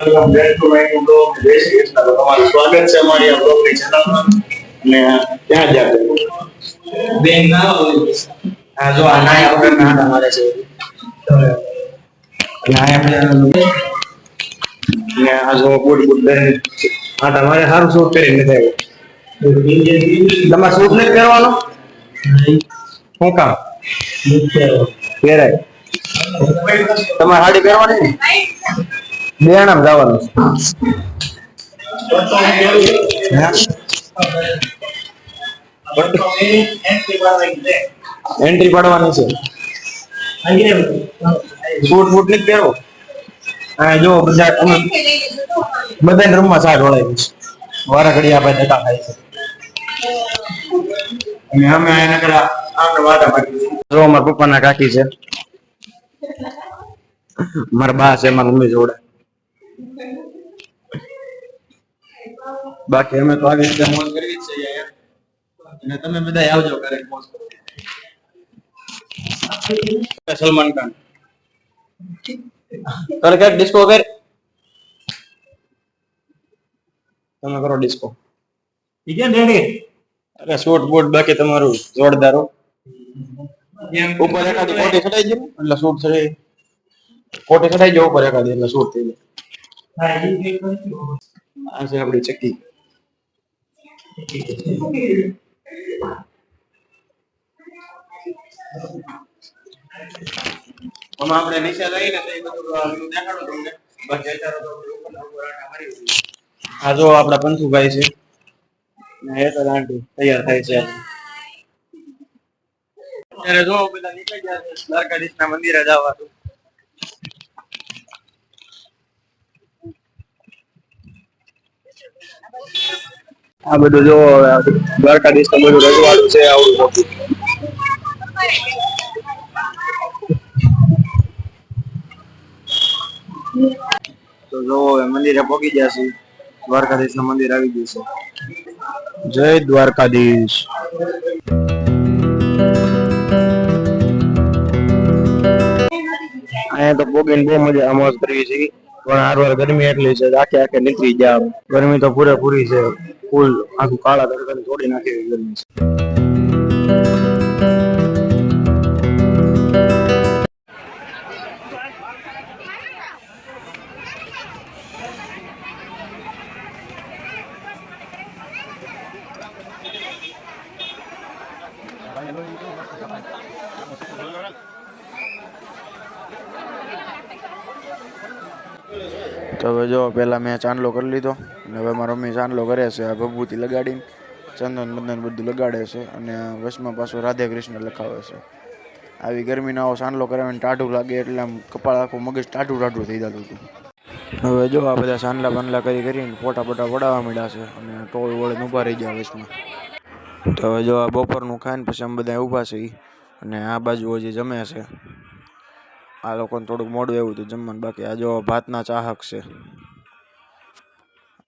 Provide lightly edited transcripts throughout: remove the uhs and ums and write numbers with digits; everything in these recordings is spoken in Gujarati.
Welcome back to my new blog. જય શ્રી કૃષ્ણ. તો તમારું સ્વાગત છે અમારી આ બ્લોગની ચેનલમાં. અને ત્યાં જ બેન ના આ જો આ નાય આપણે નાના મારે છે. નાય આપણે ને આ જો બુટ બુટ દે આટા મારે સારું શૂટ કરીને દેવું. તમારે શૂટ નથી કરવાનો? શું કામ? પહેરાય. તમારે સાડી પહેરવાની ને? બેણામ જવાનું એન્ટ્રી પાડવાની છે. બૂટ બૂટ નથી પહેરવો. હા જો બધા રૂમમાં સાટ વળાવી છે. વારા ઘડી આપણે ધક્કા ખાય છે. અને અમે આને કરા આમને વાટા મારી. જો મારા પપ્પાના કાકી છે. મારા બા છે મારા મમ્મી જોડે. બાકી અમે તો આવી રીતે મોજ કરવી જ છે અને તમે બધા આવજો ઘરે મોજ કરો. સલમાન ખાન કરે કે ડિસ્કો કર તમે કરો ડિસ્કો ઠીક છે રેડી. અરે શોર્ટ બોર્ડ બાકી તમારું જોરદાર હો. ઉપર એકાદી કોટી ચડાઈ દે એટલે શૂટ થઈ કોટી ચડાઈ જાય ઉપર એકાદી એટલે શૂટ થઈ જાય. આ છે આપણી ચક્કી. આપણે નીચે લઈને તો એ બધું દેખાડું તમને. આ જો આપડા પંથુભાઈ છે એ તો આંટી તૈયાર થાય છે. અત્યારે જો બધા નીકળી ગયા છે દ્વારકાધીશના મંદિરે જવા. આ બધું જો દ્વારકાધીશ નું બધું રજવાડું છે આવડું મોટું. તો જો મંદિરે પહોંચી ગયા છે. દ્વારકાધીશ નું મંદિર આવી ગયું છે. જય દ્વારકાધીશ. અહીંયા તો પોગીને બહુ મજા મોજ કરવી છે પણ હારવાર ગરમી એટલી છે આખે આખે નીકળી જાય. ગરમી તો પૂરેપૂરી છે. ફૂલ આખું કાળા ધરકને તોડી નાખે એવી ગરમી છે. તો હવે જો પહેલા મેં ચાંદલો કરી લીધો અને હવે મારા મમ્મી ચાંદલો કરે છે. આ ભભૂતિ લગાડીને ચંદન બંદન બધું લગાડે છે અને વચમાં પાછું રાધે કૃષ્ણ લખાવે છે. આવી ગરમીનો આવો ચાંદલો કરાવીને ટાઢું લાગે એટલે આમ કપાળ આખું મગજ ટાઢું ટાઢું થઈ જતું હતું. હવે જો આ બધા ચાંદલા બાંદલા કરીને ફોટા બોટા પડાવવા માંડ્યા છે અને ટોળ વળે ઊભા રહી ગયા વચમાં. તો હવે જો આ બપોરનું ખાઈને પછી અમે બધા ઊભા છીએ અને આ બાજુ હજી જમે છે. આ લોકોને થોડુંક મોડું એવું હતું જમવાનું. બાકી આ જો ભાતના ચાહક છે.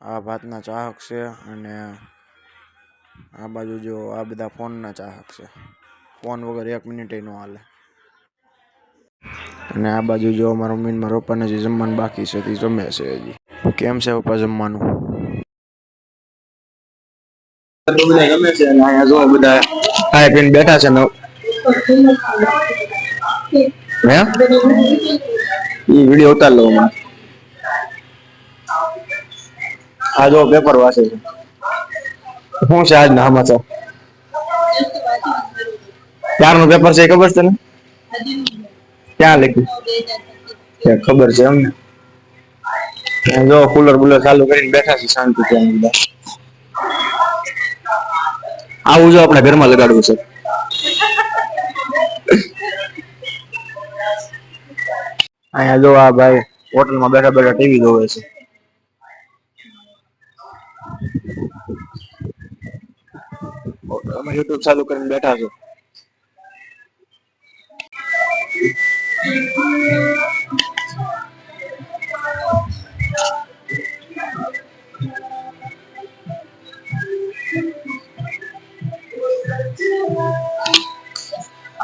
આ ભાતના ચાહક છે અને આ બાજુ જો આ બધા ફોનના ચાહક છે. ફોન વગર 1 મિનિટ ન હાલે. અને આ બાજુ જો મારા મમ્મી મારા પપ્પાને જે જમવાનું બાકી છે તે જમે છે હજી. કેમ છે પપ્પા જમવાનું? બધા ગમે છે અને અહીંયા જો બધા ખાઈ પીને બેઠા છે ને હે ઈ વિડિયો ઉતાર લો. આ જો પેપર વાંચે છે. શું છે આજના સમાચાર? ક્યારનું પેપર છે ખબર છે તને? ક્યાં લખ્યું છે ખબર છે અમને? જો કુલર બુલર ચાલુ કરીને બેઠા છે શાંતિથી. આવું જો આપણે ઘરમાં લગાડવું છે. અહીંયા જો આ ભાઈ હોટલમાં બેઠા બેઠા ટીવી જોવે છે. અમે યુટ્યુબ ચાલુ કરીને બેઠા છો.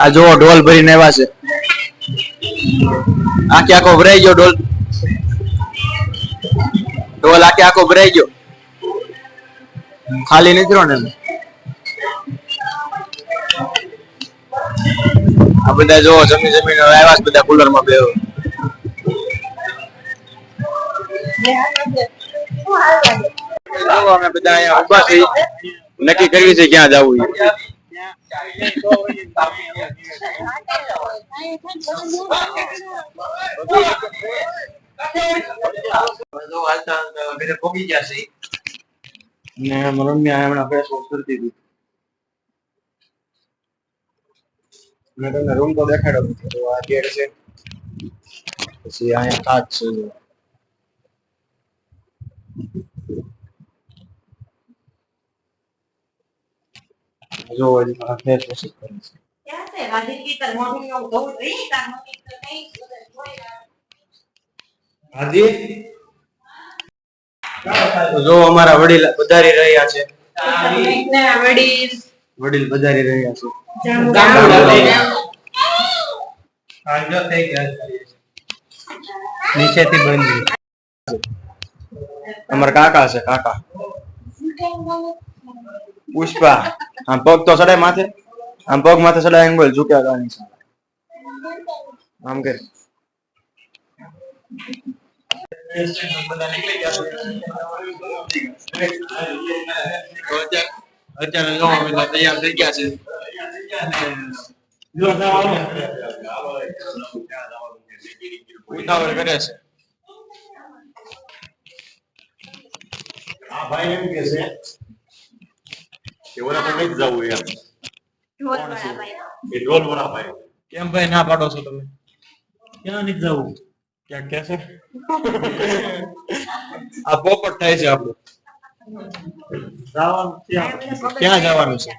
આ જો ઢોલ ભરીને આવ્યા છે. આખો ભરાઈ ગયો ઢોલ. ડોલ આખો ભરાઈ ગયો, ખાલી નથી રહ્યો ને. આ બધા જો જમીન આવ્યા છે, બધા કુલર માં બેહો. અમે બધા અહીંયા ઉભા છીએ, નક્કી કરવી છે ક્યાં જવું. પોગી ગયા છે ને રમ્યા હમણાં ફેસ વોશ કરતી હતી. મેં તમને રૂમ તો દેખાડ્યો, તો આ ગેટ છે, પછી અહીંયા કાચ છે. જો હજી ફેસ વોશ કરે છે. જો અમારા વડીલ પધારી રહ્યા છે, વડીલ પધારી રહ્યા છે. નીચેથી બંધ અમારા કાકા છે, કાકા પુષ્પા. આમ પગ તો સડાય માથે, આમ પગ માથે સડાય બોલ ઝુક્યા ગાની છે આમ કે. અત્યારે તૈયાર થઈ ગયા છે. ઉતાવળ કરે છે. આ ભાઈ એમ કે છે કે ઓલા પર નથી જવું એમ. એ ઢોલ વાળા ભાઈ. કેમ ભાઈ ના પાડો છો તમે? ક્યાં નથી જવું? ક્યાં કે છે? આ પોપટ થાય છે આપણું. ક્યાં જવાનું છે?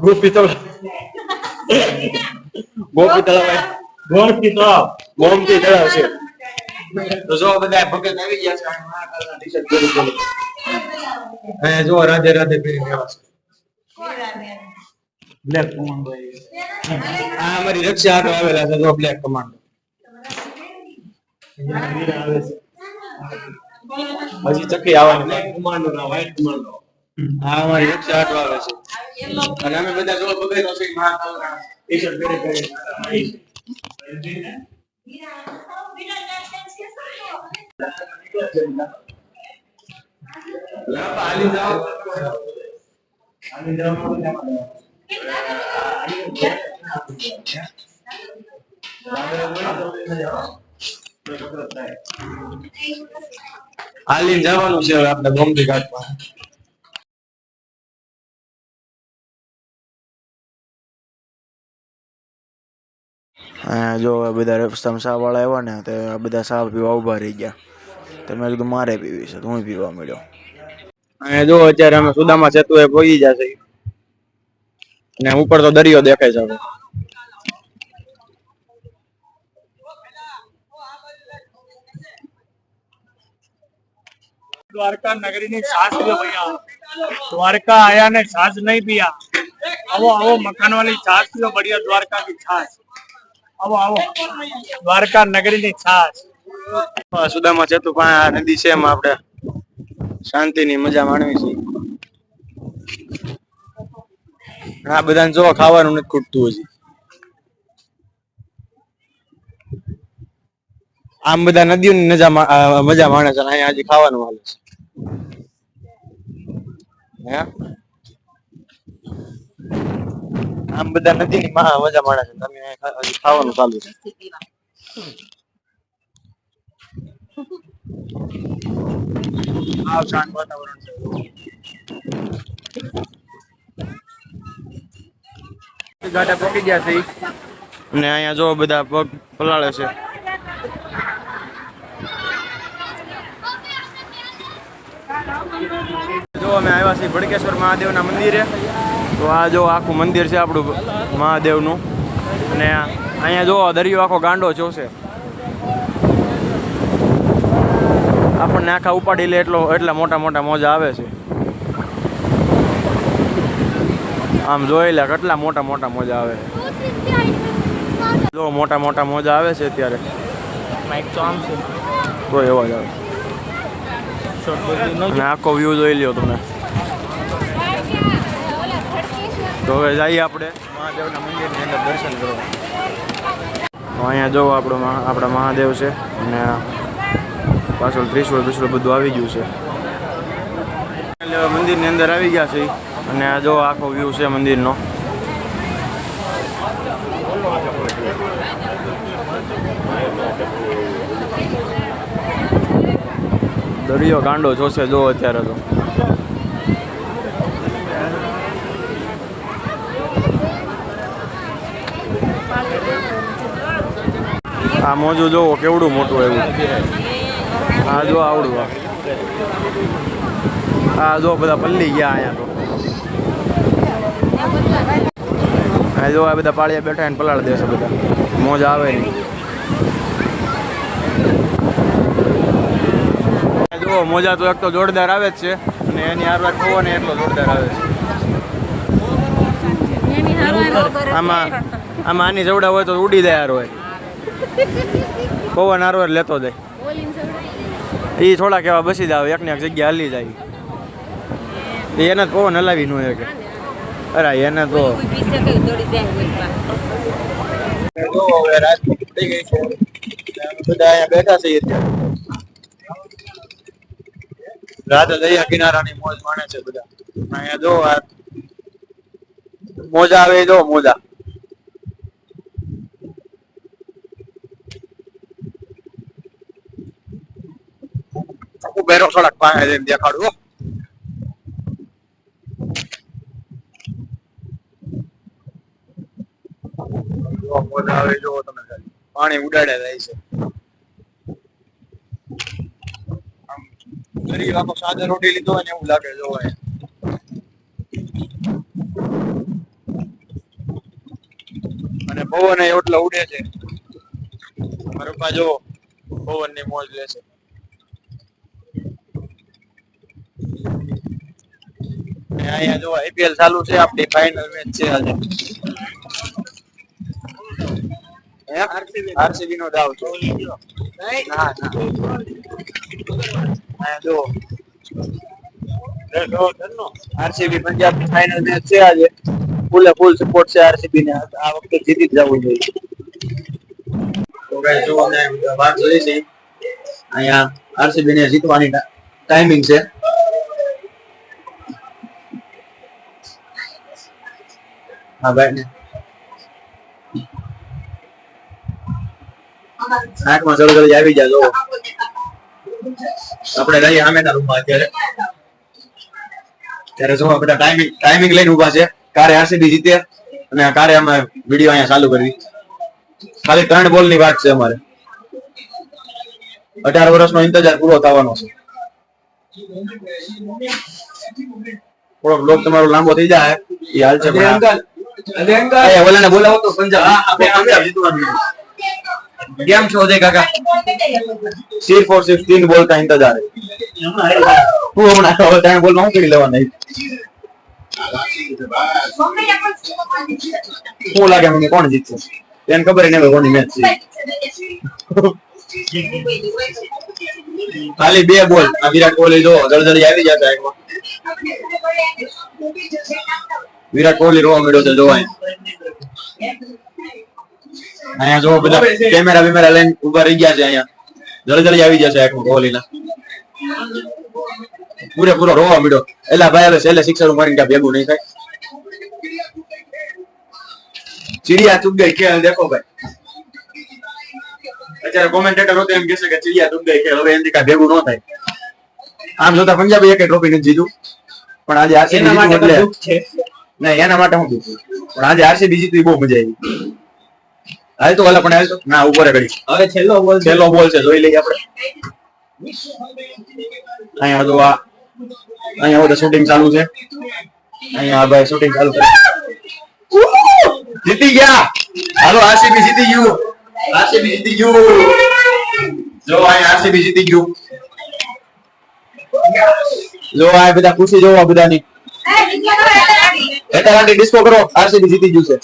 ગોપી તળાવ. ગોપી તળાવ. ગોમતી તળાવ. ગોમતી તળાવ છે. તો જો બધા ભગત આવી ગયા છે. મહાકાલના ટી-શર્ટ પહેરી. અહીંયા જો રાધે રાધે પહેરી રહ્યા છે. Black commando. આ અમારી રક્ષા આટો આવેલા છે. જો બ્લેક કમાન્ડો. હજી ચકી આવવાની. બ્લેક કમાન્ડો ના વ્હાઈટ કમાન્ડો. હા અમારી રક્ષા આટો આવે છે. અને અમે બધા જો ભગત છે મહાકાલના ટી-શર્ટ પહેરી. હાલીને જવાનું છે આપણે ગોમતી ઘાટમાં. જો બધા રસ્તામાં સા વાળા આવ્યા ને તો બધા સા પીવા ઉભા રહી ગયા. તો મેં કીધું મારે પીવી છે, તો હું પીવા મળ્યો. અહીંયા જો અત્યારે અમે સુદામા સેતુ એ પહોંચી જશે ને ઉપર તો દરિયો દેખાય છે. દ્વારકા નગરી ની છાશ લો भैया, દ્વારકા आया ने छाछ नहीं पिया. आओ आओ मकान वाली छाछ लो, बढ़िया द्वारका की छाछ. आओ आओ દ્વારકા નગરી ની છાछ. સુદામા સેતુ પાસે નદી છે, એમાં આપણે શાંતિની મજા માણવી છે. આ બધાને જો ખાવાનું નથી ખૂટતું હજી. આમ બધા નદીઓની મજા માણે છે, અહીંયા હજી ખાવાનું હાલે છે. આમ બધા નદીની મજા માણે છે, તમે હજી ખાવાનું ચાલુ છે. આવ શાંત વાતાવરણ છે. ગાડા પકી ગયા છે અને અહીંયા જો બધા પગ પલાળે છે. જો અમે આવ્યા છીએ ભડકેશ્વર મહાદેવના મંદિરે. તો આ જો આખું મંદિર છે આપણું મહાદેવનું. અને અહીંયા જો દરિયો આખો ગાંડો જોશે. આપણને આખા ઉપાડી લે એટલા મોટા મોટા મોજા આવે છે. આમ જોઈ લે કેટલા મોટા મોટા મોજા આવે છે. જો મોટા મોટા મોજા આવે છે અત્યારે. માઇક તો આમ છે. તો અવાજ આવે. અને આખો વ્યૂ જોઈ લ્યો તમે. તો હવે જઈએ આપણે મહાદેવના મંદિરની અંદર દર્શન કરવા. તો અહીંયા જો આપણા મહાદેવ છે અને પાછળ ત્રિશુળ બધું આવી ગયું છે. એટલે મંદિરની અંદર આવી ગયા છે અને આ જો આખો વ્યૂ છે મંદિરનો. દરિયો ગાંડો જોશે જો અત્યારે તો. આ મોજું જોવો કેવડું મોટું એવું. આ જો આવડું આ જો બધા પલ્લી ગયા અહીંયા તો. આ જો આ બધા પાળિયા બેઠા એને પલાળ દેશે બધા. મોજ આવે નહીં. જો મોજા તો એક તો જોરદાર આવે જ છે અને એની હારવાર ખોવો ને એટલો જોરદાર આવે છે. આમાં આની જવડા હોય તો ઉડી જાય હાર હોય. પવન હારવાર લેતો જાય. એ થોડાક એવા બસી જ આવે એકને એક જગ્યા હલી જાય. એને તો પવન હલાવી ન હોય કે અરે એને તો બધા બેઠા છે રાધા દરિયા કિનારાની મોજ માણે છે બધા. અહીંયા જો મોજા આવે જો મોજા. બેરો થોડાક પાસે જઈને દેખાડું. મોજા આવે જો તમે પાણી ઉડાડે જાય છે. ગરીબ આખો સાદો રોટી લીધો હોય ને એવું લાગે જો. અને પવન એટલો ઉડે છે. મારા પપ્પા જો પવન ની મોજ લે છે. અહીંયા જો આઈપીએલ ચાલુ છે. આપણી ફાઇનલ મેચ છે આજે. આરસીબી નો દાવ છે. ના જો આરસીબી પંજાબ ની ફાઇનલ મેચ છે આજે. ફૂલ સપોર્ટ છે આરસીબી ને. આ વખતે જીતી જ જવું જોઈએ. તો ગાઈસ જો અમે વાત જોઈ છે અહીંયા આરસીબી ને જીતવાની ટાઈમિંગ છે. હા ભાઈ ને આંખમાં જલ્દી આવી જાય. જો આપણે રહી સામેના રૂમમાં અત્યારે. ત્યારે જો બધા ટાઈમિંગ લઈને ઉભા છે. કારે આરસીબી જીતે અને કારે અમે વિડીયો અહીંયા ચાલુ કરવી. ખાલી 3 બોલ ની વાત છે અમારે. 18 વર્ષનો ઇંતજાર પૂરો થવાનો છે. થોડોક બ્લોગ તમારો લાંબો થઈ જાય એ હાલ છે. ઓલાને બોલાવો તો પંજાબ જીતવાનું. गेम छो दे काका. सिर्फ और सिर्फ 3 बॉल का इंतजार है. तू हमारा 3 बॉल में કરી લેવા નહીં. શું લાગે મને કોણ જીતશે? એને ખબર નહીં કોની મેચ છે. ખાલી 2 બોલ. આ વિરાટ કોહલી જો જલ્દી આવી જશે એકમાં. વિરાટ કોહલી રોવા મળ્યો છે જોવાય. અહીંયા જો બધા કેમેરા લઈને ઉભા રહી ગયા છે. અહીંયા જલ્દી આવી જશે એકમાં કોહલીના. પૂરેપૂરો રોવા મળ્યો. એલા ભાઈ હવે છેલ્લે સિક્સર મારીને ક્યાં ભેગું નહીં થાય. ચીડિયા ચૂક ગઈ ખેલ દેખો ભાઈ. અત્યારે કોમેન્ટેટર હોતે એમ કહેશે કે ચીડિયા ચૂક ગઈ ખેલ હવે એનાથી કાંઈ ભેગું ન થાય. આમ જોતા પંજાબે એક ટ્રોફી નથી જીતું પણ આજે આરસીબી જીત્યું એટલે નહીં એના માટે હું જીતું પણ આજે આરસીબી જીત્યું બહુ મજા આવી. હાલ તો વાલા પણ હાલ તો ના ઉપર ઘડી હવે છેલ્લો બોલ છે જોઈ લઈએ આપણે. અહીંયા તો અહીંયા બધા શૂટિંગ ચાલુ છે. અહીંયા ભાઈ શૂટિંગ ચાલુ કરે. જીતી ગયા. હાલો આરસીબી જીતી ગયું. આરસીબી જીતી ગયું. જો અહીંયા આરસીબી જીતી ગયું. જો આ બધા ખુશી જોવા બધાની. એટાલાન્ટી ડિસ્કો કરો. આરસીબી જીતી ગયું છે.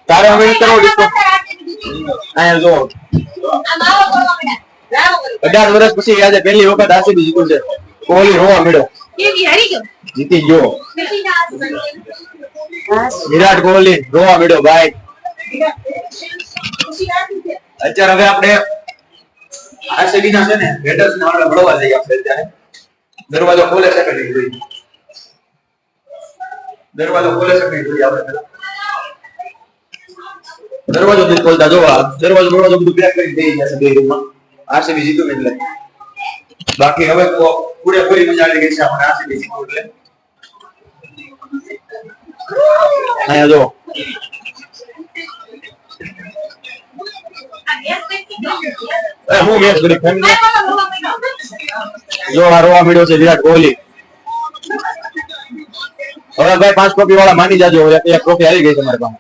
તારે હવે કરો ડિસ્કો. અહીંયા જો 18 વર્ષ પછી આજે પહેલી વખત આરસીબી જીત્યું છે. કોહલી રોવા મળ્યો, જીતી ગયો. વિરાટ કોહલી રોવા મળ્યો ભાઈ. અત્યારે હવે આપણે આરસીબી ના છે ને હેટર્સ ને આપણે મળવા જઈએ. આપણે અત્યારે દરવાજો ખોલે છે કે નહીં જોઈએ. દરવાજો ખોલે છે કે નહીં જોઈએ. આપણે દરવાજો નથી ખોલતા. જોવા દરવાજો બધું પેક કરી દઈ જશે બે રૂમમાં. આરસીબી જીતું એટલે બાકી હવે પૂરેપૂરી મજા આવી ગઈ છે આપણે આરસીબી જીતું એટલે. અહીંયા જો હું મેચ કરી જો આ રોવા મળ્યો છે વિરાટ કોહલી. હવે ભાઈ 5 ટ્રોફી વાળા માની જાજો. એક ટ્રોફી આવી ગઈ છે મારા પાસે.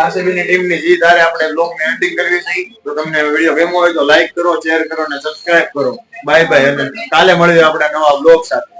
આરસીબી ની ટીમ ની જીત હારે આપણે બ્લોગ ને એન્ડિંગ કરવી છે. તો તમને વિડિયો ગમ્યો હોય તો લાઈક કરો, શેર કરો અને સબસ્ક્રાઇબ કરો. બાય બાય અને કાલે મળીએ આપણા નવા બ્લોગ સાથે.